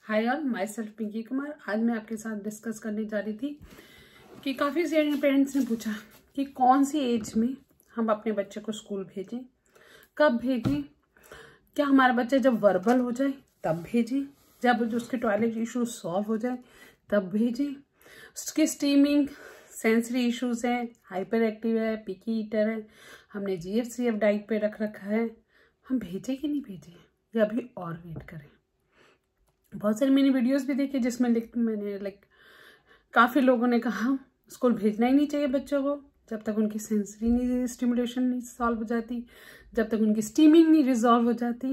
हाय all, myself Pinky Kumar. आज मैं आपके साथ डिस्कस करने जा रही थी कि काफ़ी सारे पेरेंट्स ने पूछा कि कौन सी एज में हम अपने बच्चे को स्कूल भेजें, कब भेजें, क्या हमारा बच्चा जब वर्बल हो जाए तब भेजें, जब उसके टॉयलेट इश्यूज सॉल्व हो जाए तब भेजें, उसके स्टीमिंग सेंसरी इश्यूज हैं, हाइपर एक्टिव है, पिकी ईटर है, हमने GFCF डाइट पे रख रखा है, हम भेजें कि नहीं भेजें या अभी और वेट करें। बहुत सारी मैंने वीडियोस भी देखी जिसमें मैंने काफ़ी लोगों ने कहा स्कूल भेजना ही नहीं चाहिए बच्चों को जब तक उनकी सेंसरी नहीं स्टिमुलेशन नहीं सॉल्व हो जाती, जब तक उनकी स्टीमिंग नहीं रिजॉल्व हो जाती।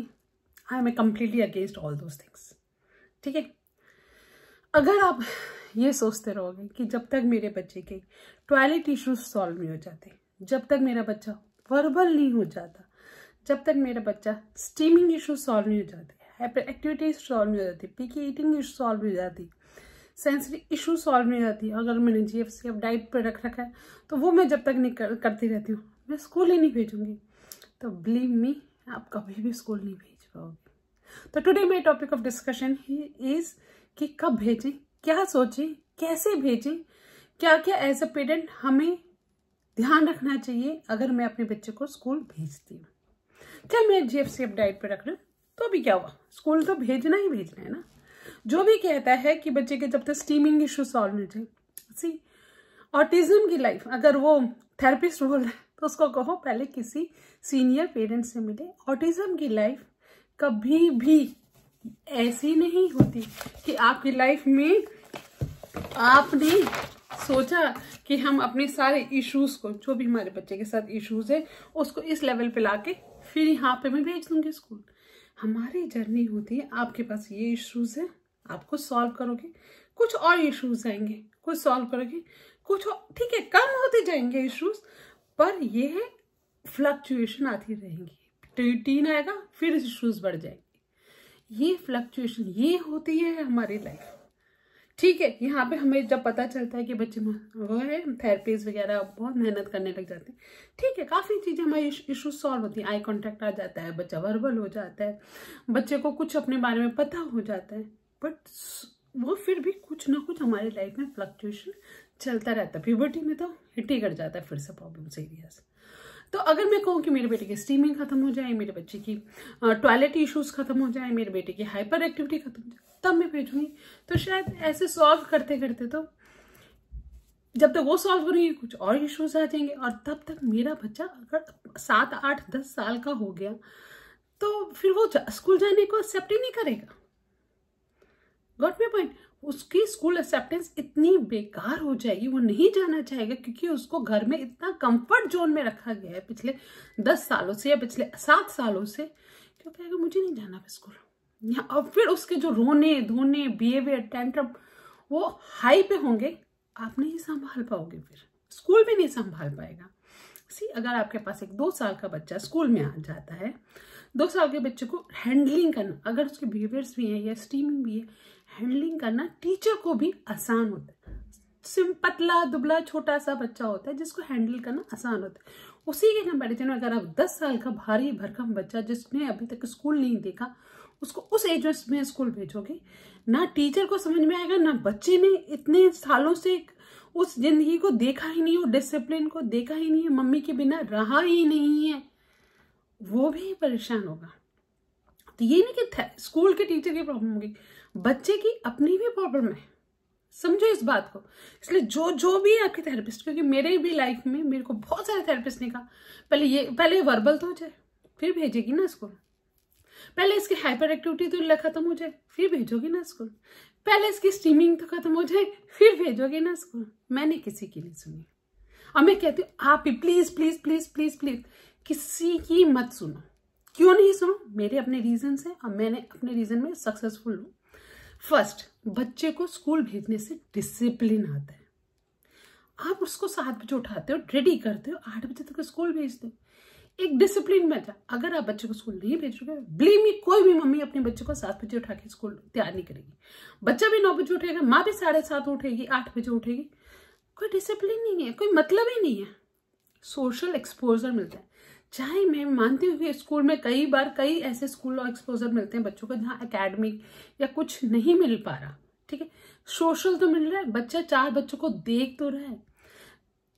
I am completely against all those things. ठीक है, अगर आप ये सोचते रहोगे कि जब तक मेरे बच्चे के टॉयलेट इश्यूज सॉल्व नहीं हो जाते, जब तक मेरा बच्चा वर्बल नहीं हो जाता, जब तक मेरा बच्चा स्टीमिंग इश्यूज सॉल्व नहीं हो जाते, हाइपर एक्टिविटी सॉल्व नहीं हो जाती, पिकी ईटिंग इशू सॉल्व नहीं हो जाती, सेंसरी इशू सॉल्व नहीं हो जाती, अगर मैंने GFCF डाइट पर रख रखा है तो वो मैं जब तक नहीं करती रहती हूँ, मैं स्कूल ही नहीं भेजूंगी। तो बिलीव मी, आप कभी भी स्कूल नहीं भेज पाओगे। तो today my topic of discussion is कि कब भेजें, क्या सोचें, कैसे भेजें, क्या क्या एज अ पेरेंट हमें ध्यान रखना चाहिए अगर मैं अपने बच्चे को स्कूल भेजती हूँ। क्या मैं GFCF डाइट पर रख रही हूँ तो भी क्या हुआ, स्कूल तो भेजना ही भेजना है ना। जो भी कहता है कि बच्चे के जब तक स्टीमिंग इशू सॉल्व नहीं जाए, सी ऑटिज्म की लाइफ, अगर वो थेरेपिस्ट बोल रहा है तो उसको कहो पहले किसी सीनियर पेरेंट्स से मिले। ऑटिज्म की लाइफ कभी भी ऐसी नहीं होती कि आपकी लाइफ में आपने सोचा कि हम अपने सारे इश्यूज को, जो भी हमारे बच्चे के साथ इश्यूज है, उसको इस लेवल पे लाके फिर यहाँ पे मैं भेज दूंगी स्कूल। हमारी जर्नी होती है, आपके पास ये इश्यूज है, आप कुछ सॉल्व करोगे, कुछ और इश्यूज आएंगे, कुछ सॉल्व करोगे, कुछ और, ठीक है, कम होते जाएंगे इश्यूज, पर ये है फ्लक्चुएशन आती रहेंगी। टीन आएगा फिर इश्यूज बढ़ जाएंगे, ये फ्लक्चुएशन ये होती है हमारी लाइफ। ठीक है, यहाँ पे हमें जब पता चलता है कि बच्चे वो है थेरेपीज वगैरह बहुत मेहनत करने लग जाते हैं, ठीक है, काफ़ी चीज़ें हमारी इश्यूज सॉल्व होती हैं, आई कांटेक्ट आ जाता है, बच्चा वर्बल हो जाता है, बच्चे को कुछ अपने बारे में पता हो जाता है, बट वो फिर भी कुछ ना कुछ हमारी लाइफ में फ्लक्चुएशन चलता रहता है। प्यूबर्टी में तो हिट ही कर जाता है फिर से प्रॉब्लम्स एरियाज। तो अगर मैं कहूँ कि मेरे बेटे की स्टीमिंग खत्म हो जाए, मेरे बच्चे की टॉयलेट इश्यूज खत्म हो जाए, मेरे बेटे की हाइपर एक्टिविटी खत्म हो जाए, तब मैं भेजूंगी। तो शायद ऐसे सॉल्व करते करते तो जब तक वो सॉल्व करेंगे कुछ और इश्यूज आ जाएंगे, और तब तक मेरा बच्चा अगर 7, 8, 10 साल का हो गया तो फिर वो स्कूल जाने को एक्सेप्ट ही नहीं करेगा। Got my point? उसकी स्कूल एक्सेप्टेंस इतनी बेकार हो जाएगी, वो नहीं जाना चाहेगा, क्योंकि उसको घर में इतना कंफर्ट जोन में रखा गया है पिछले 10 सालों से या पिछले 7 सालों से, क्यों कहेगा मुझे नहीं जाना स्कूल। और फिर उसके जो रोने धोने बिहेवियर टेंट्रम वो हाई पे होंगे, आप नहीं संभाल पाओगे, फिर स्कूल भी नहीं संभाल पाएगा। सी, अगर आपके पास एक 2 साल का बच्चा स्कूल में आ जाता है, 2 साल के बच्चे को हैंडलिंग करना, अगर उसके बिहेवियर्स भी हैं या स्टीमिंग भी है, हैंडलिंग करना टीचर को भी आसान होता है। पतला दुबला छोटा सा बच्चा होता है जिसको हैंडल करना आसान होता है। उसी के कंपैरिजन में अगर आप 10 साल का भारी भरकम बच्चा जिसने अभी तक स्कूल नहीं देखा, उसको उस एज में स्कूल भेजोगे, ना टीचर को समझ में आएगा, ना बच्चे ने इतने सालों से उस जिंदगी को देखा ही नहीं, हो डिसिप्लिन को देखा ही नहीं है, मम्मी के बिना रहा ही नहीं है, वो भी परेशान होगा। तो ये नहीं कि स्कूल के टीचर की प्रॉब्लम होगी, बच्चे की अपनी भी प्रॉब्लम है, समझो इस बात को। इसलिए जो भी आपके थेरेपिस्ट, क्योंकि मेरे भी लाइफ में मेरे को बहुत सारे थेरेपिस्ट ने कहा पहले वर्बल तो हो जाए फिर भेजेगी ना स्कूल, पहले इसकी हाइपर एक्टिविटी तो खत्म हो जाए फिर भेजोगी ना स्कूल, पहले इसकी स्टीमिंग तो खत्म हो जाए फिर भेजोगे ना स्कूल। मैंने किसी की नहीं सुनी, और मैं कहती हूँ आप भी please please please please please किसी की मत सुनो। क्यों नहीं सुनो? मेरे अपने रीजन है और मैंने अपने रीजन में सक्सेसफुल हूँ। फर्स्ट, बच्चे को स्कूल भेजने से डिसिप्लिन आता है। आप उसको 7 बजे उठाते हो, रेडी करते हो, 8 बजे तक स्कूल भेजते हो, एक डिसिप्लिन में जा। अगर आप बच्चे को स्कूल नहीं भेजोगे, बिलीव मी, कोई भी मम्मी अपने बच्चे को 7 बजे उठा के स्कूल तैयार नहीं करेगी। बच्चा भी 9 बजे उठेगा, माँ भी 7:30 उठेगी, 8 बजे उठेगी, कोई डिसिप्लिन नहीं है, कोई मतलब ही नहीं है। सोशल एक्सपोजर मिलता है, चाहे मैं मानती हूँ कि स्कूल में कई ऐसे स्कूल और एक्सपोजर मिलते हैं बच्चों को जहाँ एकेडमिक या कुछ नहीं मिल पा रहा, ठीक है, सोशल तो मिल रहा है, बच्चा 4 बच्चों को देख तो रहा है।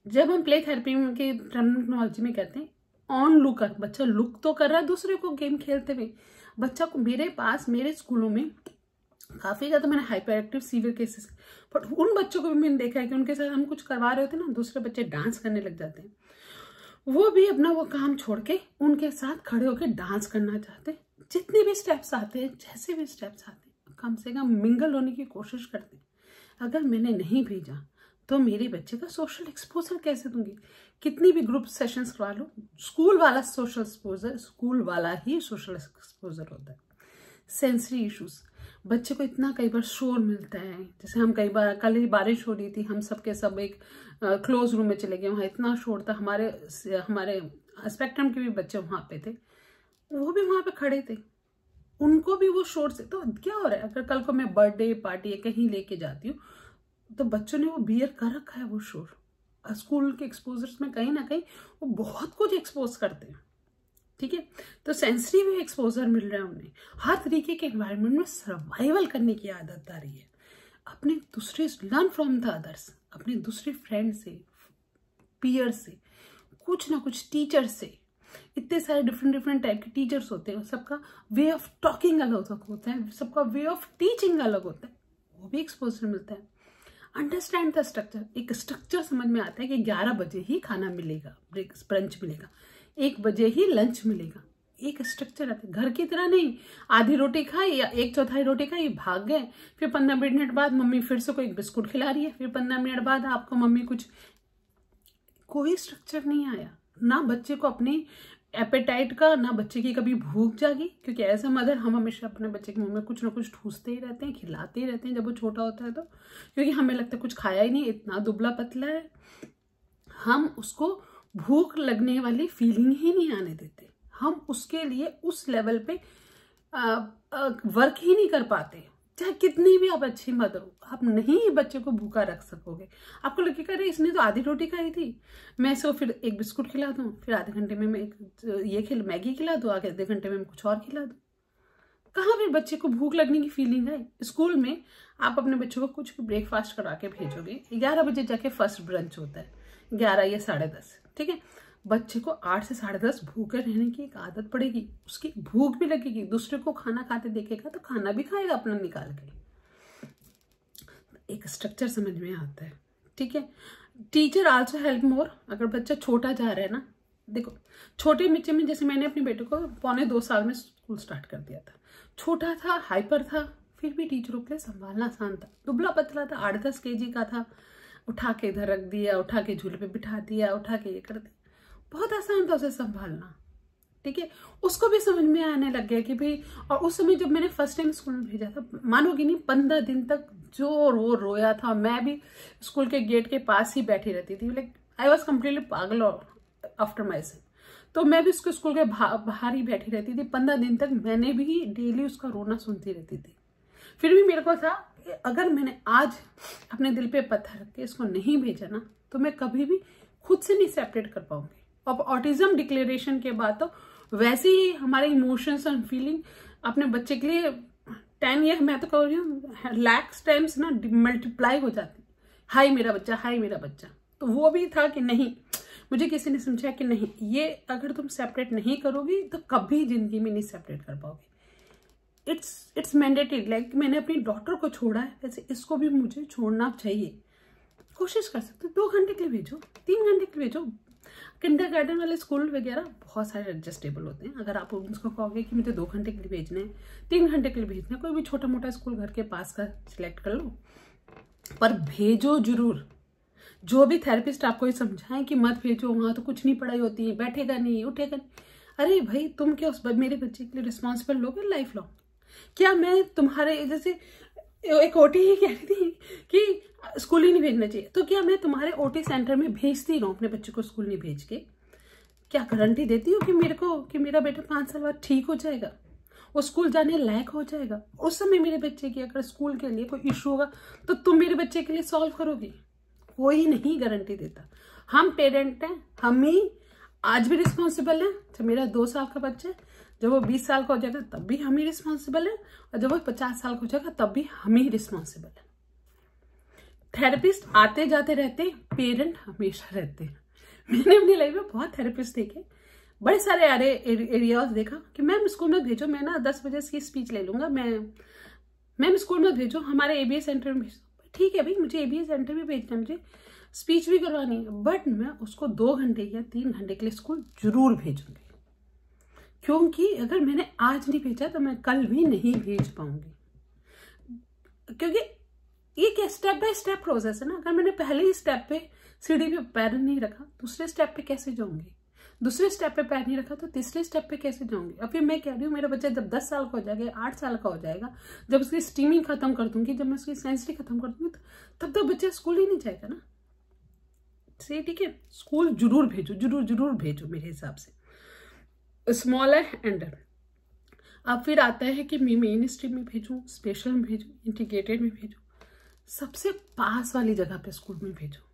जब हम प्ले थेरेपी की टर्मिनोलॉजी में कहते हैं ऑन लुकर, बच्चा लुक तो कर रहा है दूसरे को गेम खेलते हुए। बच्चा को मेरे स्कूलों में काफी ज्यादा मैंने hyper active severe cases, but उन बच्चों को भी मैंने देखा है कि उनके साथ हम कुछ करवा रहे होते हैं ना, दूसरे बच्चे डांस करने लग जाते हैं, वो भी अपना वो काम छोड़ के उनके साथ खड़े होकर डांस करना चाहते हैं। जितने भी स्टेप्स आते हैं, जैसे भी स्टेप्स आते हैं, कम से कम मिंगल होने की कोशिश करते हैं। अगर मैंने नहीं भेजा तो मेरे बच्चे का सोशल एक्सपोजर कैसे दूंगी? कितनी भी ग्रुप सेशंस करवा लो, स्कूल वाला सोशल एक्सपोजर स्कूल वाला ही सोशल एक्सपोजर होता है। सेंसरी इश्यूज, बच्चे को इतना कई बार शोर मिलता है, जैसे हम कई बार, कल ही बारिश हो रही थी, हम सबके सब एक क्लोज रूम में चले गए, वहाँ इतना शोर था, हमारे स्पेक्ट्रम के भी बच्चे वहाँ पे थे, वो भी वहाँ पे खड़े थे, उनको भी वो शोर से, तो क्या हो रहा है? अगर कल को मैं बर्थडे पार्टी कहीं लेके जाती हूँ तो बच्चों ने वो बियर कर रखा है वो शोर। स्कूल के एक्सपोजर्स में कहीं ना कहीं वो बहुत कुछ एक्सपोज करते हैं, ठीक है। तो सेंसरी भी एक्सपोजर मिल रहा है उन्हें, हर तरीके के एनवायरनमेंट में सर्वाइवल करने की आदत आ रही है। अपने दूसरे लर्न फ्रॉम द अदर्स, अपने दूसरे फ्रेंड से, पीयर से, कुछ ना कुछ टीचर से, इतने सारे डिफरेंट टाइप के टीचर्स होते हैं, सबका वे ऑफ टॉकिंग अलग होता है, सबका वे ऑफ टीचिंग अलग होता है, वो भी एक्सपोजर मिलता है। अंडरस्टैंड द स्ट्रक्चर, एक स्ट्रक्चर समझ में आता है कि 11 बजे ही खाना मिलेगा, ब्रंच मिलेगा, 1 बजे ही लंच मिलेगा, एक स्ट्रक्चर आता है। घर की तरह नहीं, आधी रोटी खाई या 1/4 रोटी खाई, भाग गए, फिर 15 मिनट बाद मम्मी फिर से कोई बिस्कुट खिला रही है, फिर 15 मिनट बाद आपको मम्मी कुछ, कोई स्ट्रक्चर नहीं आया ना बच्चे को अपनी एपेटाइट का, ना बच्चे की कभी भूख जागी, क्योंकि एज अ मदर हम हमेशा अपने बच्चे के मुंह में कुछ ना कुछ ठूसते ही रहते हैं, खिलाते ही रहते हैं जब वो छोटा होता है तो, क्योंकि हमें लगता है कुछ खाया ही नहीं, इतना दुबला पतला है, हम उसको भूख लगने वाली फीलिंग ही नहीं आने देते, हम उसके लिए उस लेवल पे वर्क ही नहीं कर पाते। चाहे कितनी भी आप अच्छी मदर हो, आप नहीं बच्चे को भूखा रख सकोगे। आपको लगेगा अरे इसने तो आधी रोटी खाई थी, मैं इसको फिर एक बिस्कुट खिला दूं, फिर आधे घंटे में मैं मैगी खिला दूं, आधे घंटे में कुछ और खिला दूं। कहाँ फिर बच्चे को भूख लगने की फीलिंग है? स्कूल में आप अपने बच्चों को कुछ भी ब्रेकफास्ट करा के भेजोगे, 11 बजे जाके फर्स्ट ब्रंच होता है, 11 या 10:30, ठीक है। बच्चे को 8 से 10:30 भूखे रहने की एक आदत पड़ेगी, उसकी भूख भी लगेगी, दूसरे को खाना खाते देखेगा तो खाना भी खाएगा अपना निकाल के, एक स्ट्रक्चर समझ में आता है, ठीक है। टीचर आल्सो हेल्प मोर, अगर बच्चा छोटा जा रहा है ना, देखो छोटे बच्चे में, जैसे मैंने अपने बेटे को 1.25 साल में स्कूल स्टार्ट कर दिया था, छोटा था, हाइपर था, फिर भी टीचरों के लिए संभालना आसान था, दुबला पतला था, 8-10 kg का था, उठा के इधर रख दिया, उठा के झूले पे बिठा दिया, उठा के ये कर दिया, बहुत आसान था उसे संभालना, ठीक है। उसको भी समझ में आने लग गया कि भाई, और उस समय जब मैंने फर्स्ट टाइम स्कूल में भेजा था, मानोगे नहीं, 15 दिन तक जो रोया था, मैं भी स्कूल के गेट के पास ही बैठी रहती थी, लाइक आई वॉज कम्प्लीटली पागल आफ्टर माई सेल्फ। तो मैं भी उसके स्कूल के बाहर ही बैठी रहती थी 15 दिन तक, मैंने भी डेली उसका रोना सुनती रहती थी। फिर भी मेरे को था कि अगर मैंने आज अपने दिल पे पत्थर रख के इसको नहीं भेजा ना, तो मैं कभी भी खुद से नहीं सेपरेट कर पाऊंगी। और ऑटिज्म डिक्लेरेशन के बाद तो वैसे ही हमारे इमोशंस एंड फीलिंग अपने बच्चे के लिए 10 ईयर, मैं तो कह रही हूँ lakhs टाइम्स ना मल्टीप्लाई हो जाती, हाय मेरा बच्चा, हाय मेरा बच्चा। तो वो भी था कि नहीं, मुझे किसी ने समझाया कि नहीं, ये अगर तुम सेपरेट नहीं करोगी तो कभी जिंदगी में नहीं सेपरेट कर पाओगे। इट्स मैंडेटरी, लाइक मैंने अपनी डॉटर को छोड़ा है, वैसे इसको भी मुझे छोड़ना चाहिए। कोशिश कर सकते हो 2 घंटे के लिए भेजो, 3 घंटे के लिए भेजो। किंडरगार्टन वाले स्कूल वगैरह बहुत सारे एडजस्टेबल होते हैं, अगर आप उनको कहोगे कि मुझे 2 घंटे के लिए भेजने हैं, 3 घंटे के लिए भेजना है, कोई भी छोटा मोटा स्कूल घर के पास का सिलेक्ट कर लो, पर भेजो जरूर। जो भी थेरेपिस्ट आपको ये समझाएं कि मत भेजो, वहां तो कुछ नहीं पढ़ाई होती है, बैठेगा नहीं, उठेगा नहीं, अरे भाई तुम क्या उस मेरे बच्चे के लिए रिस्पॉन्सिबल लोगे लाइफ लॉन्ग? क्या मैं तुम्हारे, जैसे एक ओटी ही कह रही थी कि स्कूल ही नहीं भेजना चाहिए, तो क्या मैं तुम्हारे ओटी सेंटर में भेजती रहूं अपने बच्चे को स्कूल नहीं भेज के? क्या गारंटी देती हो कि मेरा बेटा 5 साल बाद ठीक हो जाएगा, वो स्कूल जाने लायक हो जाएगा? उस समय मेरे बच्चे की अगर स्कूल के लिए कोई इशू होगा तो तुम मेरे बच्चे के लिए सॉल्व करोगी? कोई नहीं गारंटी देता। हम पेरेंट हैं, हम ही आज भी रिस्पॉन्सिबल है। जब मेरा 2 साल का बच्चा है, जब वो 20 साल का हो जाएगा तब भी हम ही रिस्पॉन्सिबल है, और जब वो 50 साल का हो जाएगा तब भी हम ही रिस्पॉन्सिबल है। थेरेपिस्ट आते जाते रहते हैं, पेरेंट हमेशा रहते हैं। मैंने अपनी लाइफ में बहुत थेरेपिस्ट देखे, बड़े सारे एरियाज देखा कि मैम स्कूल में भेजो, मैं ना 10 बजे की स्पीच ले लूंगा, मैम स्कूल में भेजो, हमारे ABA सेंटर में भेजो। ठीक है भाई, मुझे ABA सेंटर भी भेजना है, मुझे स्पीच भी करवानी है, बट मैं उसको 2 घंटे या 3 घंटे के लिए स्कूल जरूर भेजूंगी, क्योंकि अगर मैंने आज नहीं भेजा तो मैं कल भी नहीं भेज पाऊंगी। क्योंकि ये क्या स्टेप बाय स्टेप प्रोसेस है ना। अगर मैंने पहले ही स्टेप पे सीढ़ी पे पैर नहीं रखा, दूसरे स्टेप पे कैसे जाऊंगी? दूसरे स्टेप पे पैर नहीं रखा तो तीसरे स्टेप पे कैसे जाऊंगी? अब फिर मैं कह रही हूँ, मेरा बच्चा जब 10 साल का हो जाएगा, 8 साल का हो जाएगा, जब उसकी स्टीमिंग खत्म कर दूंगी, जब मैं उसकी सेंसरी खत्म कर दूंगी, तब तक बच्चा स्कूल ही नहीं जाएगा ना। सही, ठीक है, स्कूल जरूर भेजो, जरूर भेजो मेरे हिसाब से। स्मॉल है एंडर। अब फिर आता है कि मैं मेन स्ट्रीम में भेजूँ, स्पेशल में भेजूँ, इंटीग्रेटेड में भेजूँ। सबसे पास वाली जगह पे स्कूल में भेजो।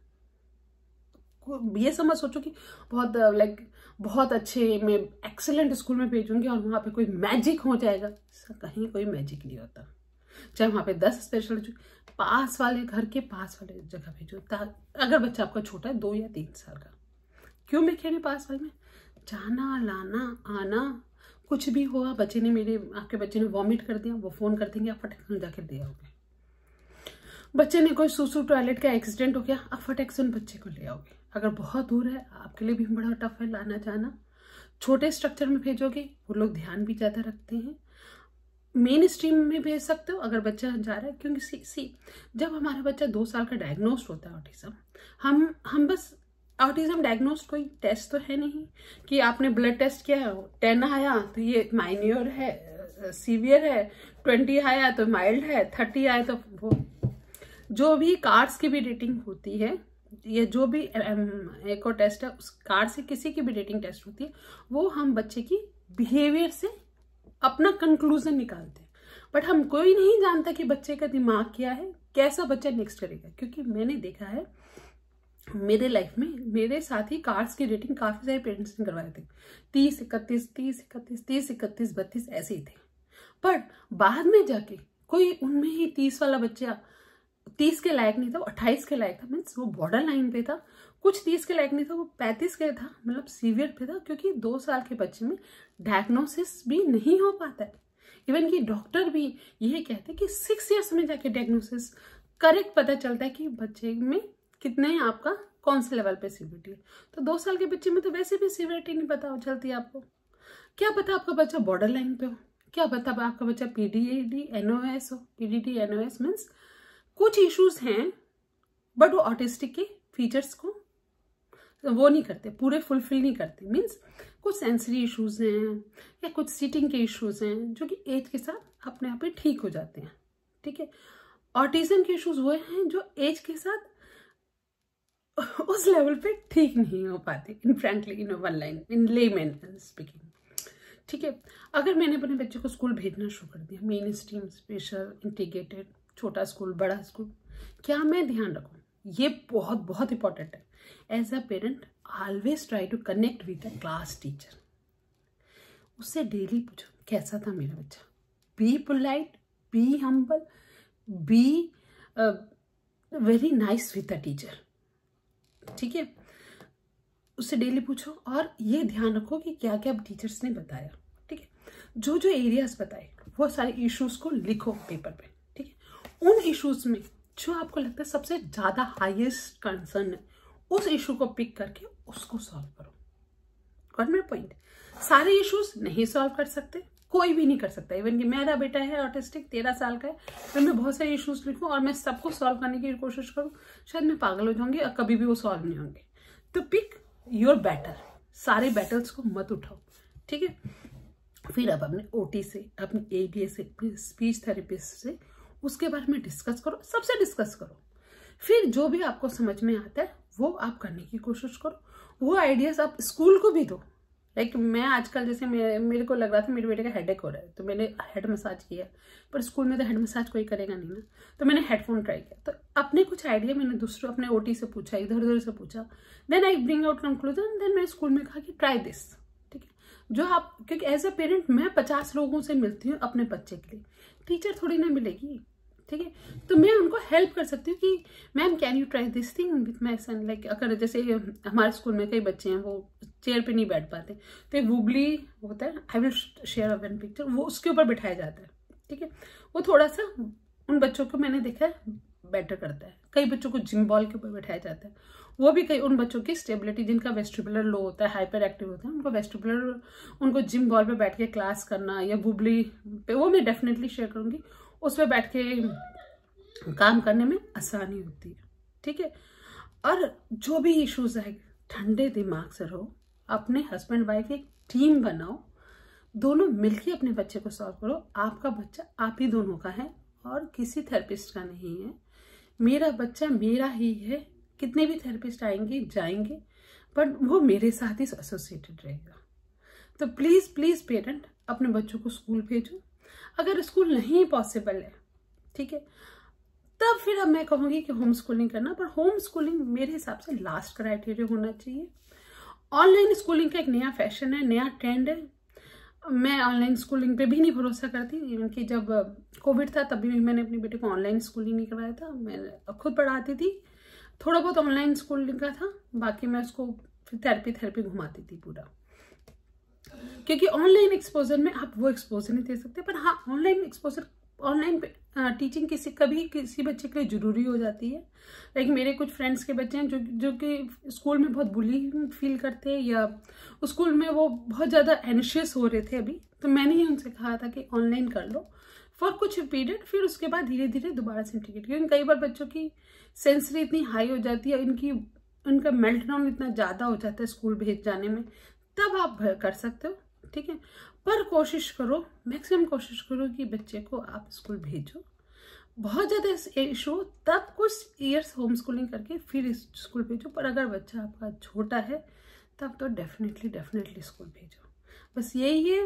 ये समझ सोचो कि बहुत अच्छे मैं एक्सीलेंट स्कूल में भेजूंगी और वहां पे कोई मैजिक हो जाएगा। कहीं कोई मैजिक नहीं होता। चाहे वहां पे 10 स्पेशल, पास वाले घर के पास वाले जगह भेजो। अगर बच्चा आपका छोटा है, 2 या 3 साल का, क्यों मैं कह रही पास वाले में, जाना लाना आना कुछ भी हुआ, आपके बच्चे ने वॉमिट कर दिया, वो फोन कर देंगे, आप फटाक जाकर दे आओगे। बच्चे ने कोई सुसु टॉयलेट का एक्सीडेंट हो गया, आप फटाक से बच्चे को ले आओगे। अगर बहुत दूर है, आपके लिए भी बड़ा टफ है लाना जाना। छोटे स्ट्रक्चर में भेजोगे, वो लोग ध्यान भी ज्यादा रखते हैं। मेन स्ट्रीम में भेज सकते हो अगर बच्चा जा रहा है, क्योंकि जब हमारा बच्चा 2 साल का डायग्नोस्ड होता है ऑटिज्म, हम बस ऑटिज्म डायग्नोस्ड कोई टेस्ट तो है नहीं कि आपने ब्लड टेस्ट किया, 10 आया तो ये माइन्योर है, सीवियर है, 20 आया तो माइल्ड है, 30 आया तो वो जो भी कार्ड्स की भी रेटिंग होती है, ये जो भी एको टेस्ट है, उस कार्ड से किसी की भी रेटिंग टेस्ट होती है, वो हम बच्चे की बिहेवियर से अपना कंक्लूजन निकालते हैं। बट हम कोई नहीं जानता कि बच्चे का दिमाग क्या है, कैसा बच्चा नेक्स्ट करेगा। क्योंकि मैंने देखा है मेरे लाइफ में, मेरे साथ ही कार्ड्स की रेटिंग काफी सारे पेरेंट्स ने करवाए थे, 30, 31, 30, 31, 30, 31, 32 ऐसे ही थे। बट बाद में जाके कोई उनमें ही 30 वाला बच्चा 30 के लायक नहीं था, वो 28 के लायक था, मीन्स वो बॉर्डर लाइन पे था। कुछ 30 के लायक नहीं था, वो 35 के था, मतलब सीवियर पे था। क्योंकि 2 साल के बच्चे में डायग्नोसिस भी नहीं हो पाता है। इवन कि डॉक्टर भी यही कहते हैं कि 6 ईयर्स में जाके डायग्नोसिस करेक्ट पता चलता है कि बच्चे में कितने आपका कौन से लेवल पे सीवियरिटी है। तो 2 साल के बच्चे में तो वैसे भी सीवियरिटी नहीं पता चलती है आपको। क्या पता आपका बच्चा बॉर्डर लाइन पे हो, क्या पता आपका बच्चा PDD NOS हो। PDD NOS मीन्स कुछ इश्यूज हैं, बट वो ऑटिस्टिक के फीचर्स को वो नहीं करते, पूरे फुलफिल नहीं करते। मीन्स कुछ सेंसरी इश्यूज हैं या कुछ सीटिंग के इश्यूज हैं जो कि एज के साथ अपने आप ही ठीक हो जाते हैं। ठीक है, ऑटिज्म के इश्यूज वो हैं जो एज के साथ उस लेवल पे ठीक नहीं हो पाते। In frankly, in one line, in layman speaking. ठीक है, अगर मैंने अपने बच्चे को स्कूल भेजना शुरू कर दिया, मेन स्ट्रीम, स्पेशल, इंटीग्रेटेड, छोटा स्कूल, बड़ा स्कूल, क्या मैं ध्यान रखूं? ये बहुत बहुत इंपॉर्टेंट है। As a parent always try to connect with the class teacher. उससे डेली पूछो कैसा था मेरा बच्चा। Be polite, be humble, be very nice with the teacher. ठीक है, उससे डेली पूछो और ये ध्यान रखो कि क्या क्या टीचर्स ने बताया। ठीक है, जो जो एरियाज बताए वो सारे इश्यूज को लिखो पेपर पे। ठीक है, उन इश्यूज में जो आपको लगता है सबसे ज्यादा हाईएस्ट कंसर्न है, उस इशू को पिक करके उसको सॉल्व करो। Got my point? सारे इश्यूज नहीं सॉल्व कर सकते, कोई भी नहीं कर सकता। इवन कि मेरा बेटा है ऑटिस्टिक, 13 साल का है, तो मैं बहुत सारे इश्यूज लिखूं और मैं सबको सॉल्व करने की कोशिश करूं, शायद मैं पागल हो जाऊंगी और कभी भी वो सॉल्व नहीं होंगे। तो पिक योर बैटल, सारे बैटल्स को मत उठाओ। ठीक है, फिर अब अपने OT से, अपने ABA से, अपने स्पीच थेरेपिस्ट से उसके बारे में डिस्कस करो, सबसे डिस्कस करो। फिर जो भी आपको समझ में आता है वो आप करने की कोशिश करो। वो आइडियाज आप स्कूल को भी दो लाइक मैं आजकल जैसे मेरे को लग रहा था मेरे बेटे का हेडेक हो रहा है, तो मैंने हेड मसाज किया, पर स्कूल में तो हेड मसाज कोई करेगा नहीं ना, तो मैंने हेडफोन ट्राई किया। तो अपने कुछ आइडिया मैंने दूसरों अपने ओटी से पूछा, इधर उधर से पूछा, then I bring out conclusion, then मैंने स्कूल में कहा कि ट्राई दिस, ठीक है। जो आप, क्योंकि एज अ पेरेंट मैं 50 लोगों से मिलती हूँ अपने बच्चे के लिए, टीचर थोड़ी ना मिलेगी, ठीक है। तो मैं उनको हेल्प कर सकती हूँ कि ma'am can you try this thing with my son. Like अगर जैसे हमारे स्कूल में कई बच्चे हैं वो चेयर पे नहीं बैठ पाते, तो एक वुबली होता है, I will share a one picture, वो उसके ऊपर बिठाया जाता है, ठीक है। वो थोड़ा सा उन बच्चों को मैंने देखा है बेटर करता है। कई बच्चों को जिम बॉल के ऊपर बिठाया जाता है, वो भी कई उन बच्चों की स्टेबिलिटी, जिनका वेस्टिबुलर लो होता है, हाइपर एक्टिव होता है, उनको वेस्टिबुलर, उनको जिम बॉल पे बैठ के क्लास करना या वुबली पे, वो मैं डेफिनेटली शेयर करूंगी। उस पर बैठ के काम करने में आसानी होती है, ठीक है। और जो भी इश्यूज आए ठंडे दिमाग से रहो, अपने हस्बैंड वाइफ एक टीम बनाओ, दोनों मिलकर अपने बच्चे को सॉल्व करो। आपका बच्चा आप ही दोनों का है और किसी थेरेपिस्ट का नहीं है। मेरा बच्चा मेरा ही है, कितने भी थेरेपिस्ट आएंगे जाएंगे, बट वो मेरे साथ ही एसोसिएटेड रहेगा। तो प्लीज प्लीज पेरेंट अपने बच्चों को स्कूल भेजो। अगर स्कूल नहीं पॉसिबल है, ठीक है, तब फिर अब मैं कहूंगी कि होम स्कूलिंग करना, पर होम स्कूलिंग मेरे हिसाब से लास्ट क्राइटेरिया होना चाहिए। ऑनलाइन स्कूलिंग का एक नया फैशन है, नया ट्रेंड है। मैं ऑनलाइन स्कूलिंग पे भी नहीं भरोसा करती, इवन कि जब कोविड था तभी भी मैंने अपने बेटे को ऑनलाइन स्कूलिंग नहीं करवाया था, मैं खुद पढ़ाती थी। थोड़ा बहुत ऑनलाइन स्कूलिंग का था, बाकी मैं उसको फिर थेरेपी घुमाती थी पूरा, क्योंकि ऑनलाइन एक्सपोजर में आप वो एक्सपोजर नहीं दे सकते। पर हाँ, ऑनलाइन एक्सपोजर, ऑनलाइन टीचिंग किसी बच्चे के लिए जरूरी हो जाती है। लाइक मेरे कुछ फ्रेंड्स के बच्चे हैं जो कि स्कूल में बहुत बुली फील करते हैं, या स्कूल में वो बहुत ज़्यादा एंशियस हो रहे थे अभी, तो मैंने ही उनसे कहा था कि ऑनलाइन कर लो फॉर कुछ पीरियड, फिर उसके बाद धीरे धीरे दोबारा से इंटीग्रेट, क्योंकि कई बार बच्चों की सेंसरी इतनी हाई हो जाती है, उनका मेल्ट डाउन इतना ज़्यादा हो जाता है स्कूल भेज जाने में, तब आप कर सकते हो, ठीक है। पर कोशिश करो, मैक्सिमम कोशिश करो कि बच्चे को आप स्कूल भेजो। बहुत ज़्यादा इशू तब कुछ ईयर्स होम स्कूलिंग करके फिर स्कूल भेजो, पर अगर बच्चा आपका छोटा है तब तो डेफिनेटली स्कूल भेजो। बस यही है,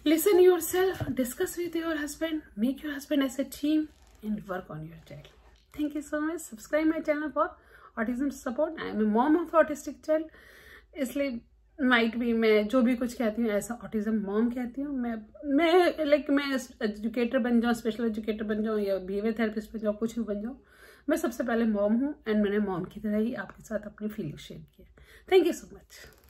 listen yourself, discuss with your husband, make your husband as a team and work on your child. Thank you so much. Subscribe my channel for autism support. I am a mom of autistic child, इसलिए might भी मैं जो भी कुछ कहती हूँ ऐसा autism mom कहती हूँ। मैं लाइक मैं एजुकेटर बन जाऊँ, स्पेशल एजुकेटर बन जाऊँ या बिहेवियर थेरेपिस्ट बन जाऊँ, कुछ भी बन जाऊँ, मैं सबसे पहले मॉम हूँ, एंड मैंने मॉम की तरह ही आपके साथ अपनी फीलिंग शेयर की है। Thank you so much.